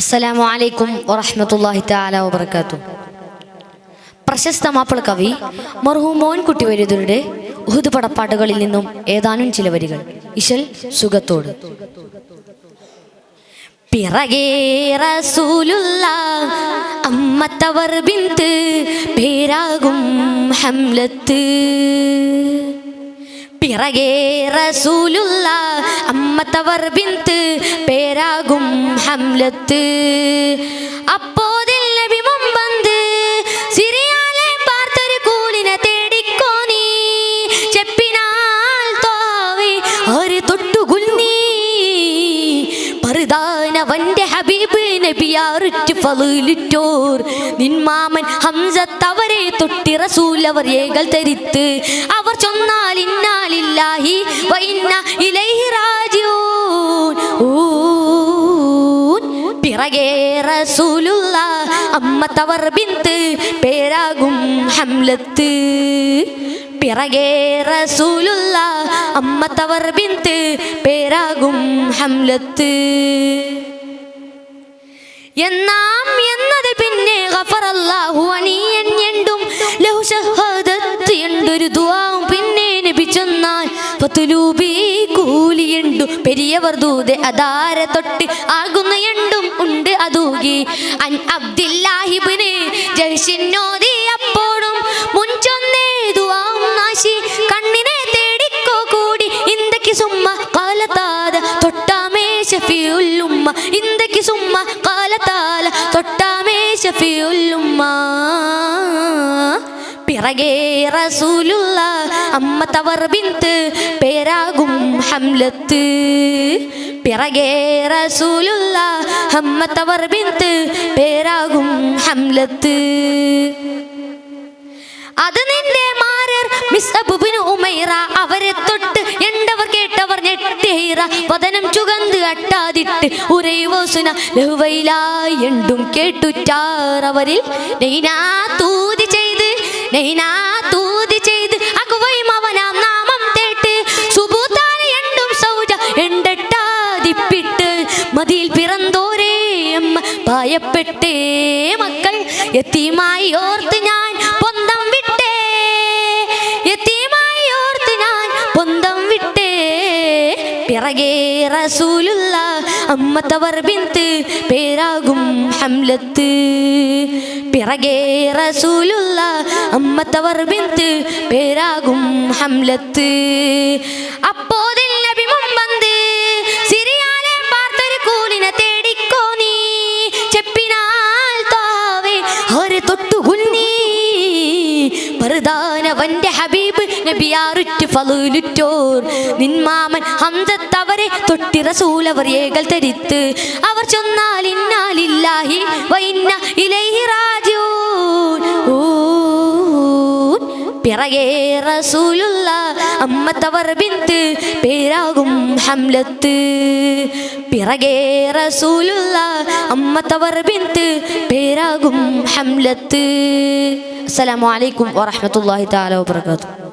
അസ്സലാമു അലൈക്കും വറഹ്മത്തുള്ളാഹി തആല വബറകാതുഹു. പ്രശസ്ത മാപ്പിള കവി മർഹൂം മോൻകുട്ടി വൈദ്യരുടെ ഉഹുദ് പടപ്പാട്ടുകളിൽ നിന്നും ഏതാനും ചില വരികൾ. ഇശൽ സുഖത്തോട്. പിറകേ റസൂലുള്ളാഹ് അമ്മത്തവർ ബിന്ത് പേരാകും ഹംലത്ത്. പിറകേ റസൂലുള്ളാഹ് അമ്മത്തവർ ബിന്ത് പേരാകും ഹംലത്ത്. അപ്പോതിൽ നബി മുമ്പന്ത് സിറിയാലെ പാർത്തൊരു കൂലിനെ തേടിക്കോ നീ. ചെപ്പിനാൽ തോവി ഒരു തൊട്ടുകുൽനീ പറുദാനവന്റെ ഹബീബ് നബിയാറുറ്റ് ഫളിലിറ്റോർ. നിന്മാമൻ ഹംസത്ത് അവരെ തൊട്ടി റസൂൽ അവർ ഏകൽ തരിത്ത്. അവർ ചൊന്നാൽ ഇന്നാലില്ലാഹി വ ഇന്ന ഇലൈഹി റാജിഊൻ. പിറകേ റസൂലുള്ളാഹ് അമ്മത്തവർ ബിന്ത് പേരാകും ഹംലത്ത്. പിറകേ റസൂലുള്ളാഹ് അമ്മത്തവർ ബിന്ത് പേരാകും ഹംലത്ത്. എന്നാം എന്നതിൽ പിന്നെ ഗഫറല്ലാഹു അനിയൻ എണ്ടും ലഹു ഷഹാദത്ത് എന്തൊരു ദുആവും പിന്നെ നബി ചൊന്നാൽ ഫതുലൂബി കൂലി എണ്ടു പെരിയവർ ദൂതെ അദാരെ തൊട്ട് ആകുന്ന എണ്ടും ഉണ്ട് അതൂകി. അൻ അബ്ദില്ലാഹിബ്ന് ജഹ്ശിനോദി അപ്പോഴും മുൻചൊന്നേ ദുആവും നാശി കണ്ണിനെ തേടിക്കോ കൂടി. ഇന്ദക്കി സുമ്മ ഖാലതാദ തൊട്ടാമേ ശഫീഉൽ ഉമ്മ. ഇന്ദക്കി സുമ്മ ഖാലതാല തൊട്ടാമേ ശഫീഉൽ ഉമ്മ. പിറകേ റസൂലുള്ളാഹ് അമ്മത്തവർ ബിന്ത് പേരാകും ഹംലത്ത്. പിറകേ റസൂലുള്ളാഹ് അമ്മത്തവർ ബിന്ത് പേരാകും ഹംലത്ത്. അത് നിന്റെ മാരർ മിസ്അബ് ഇബ്നു ഉമൈറ അവരെ തൊട്ട് എണ്ടവർ കേട്ടവർ ഞെട്ടേറ വദനം ചുകന്ത് അട്ടാതിട്ട് ഉരൈവോസുന ലഹുവൈലായി എണ്ടും കേട്ടുറ്റാർ. അവരിൽ നൈനാ തൂതി ചെയ്ത് അകുവൈം അവനാം നാമം തേട്ട് സുബൂത്താന എണ്ടും സൗജ എണ്ടെട്ടാതിപ്പിട്ട് മതിയിൽ പിറന്തോരേ അമ്മ പായപ്പെട്ടേ മക്കൾ യതീമായി ഓർത്ത് ഞാൻ പൊന്തം വിട്ടേ. യതീമായി ഓർത്ത് ഞാൻ പൊന്തം വിട്ടേ. പിറകേ റസൂലുള്ളാഹ് അമ്മത്തവർ ബിന്ത് പേരാകും ഹംലത്ത്. പിറകേ റസൂലുള്ളാഹ് അമ്മത്തവർ ബിന്ത് പേരാകും ഹംലത്ത്. അപ്പോതിൽ നബി മുമ്പന്ത് സിറിയാലെ പാർത്തൊരു കൂലിനെ തേടിക്കോ നീ. ചെപ്പിനാൽ താവേ ഒരു തൊട്ടുകുൽനീ പറുദാനവന്റെ ഹബീബ് നബിയാറുറ്റ് ഫളിലിറ്റോർ. നിന്മാമൻ ഹംസത്ത് അവരെ തൊട്ടി റസൂൽ അവർ ഏകൽ തരിത്ത്. അവർ ചൊന്നാൽ ഇന്നാലില്ലാഹി വ ഇന്ന ഇലൈഹി റാജിഊൻ. പിറകേ റസൂലുള്ളാഹ് അമ്മത്തവർ ബിന്ത് പേരാകും ഹംലത്ത്. പിറകേ റസൂലുള്ളാഹ് അമ്മത്തവർ ബിന്ത് പേരാകും ഹംലത്ത്. അസ്സലാമു അലൈക്കും വറഹ്മത്തുള്ളാഹി തആല വബറകാതുഹു.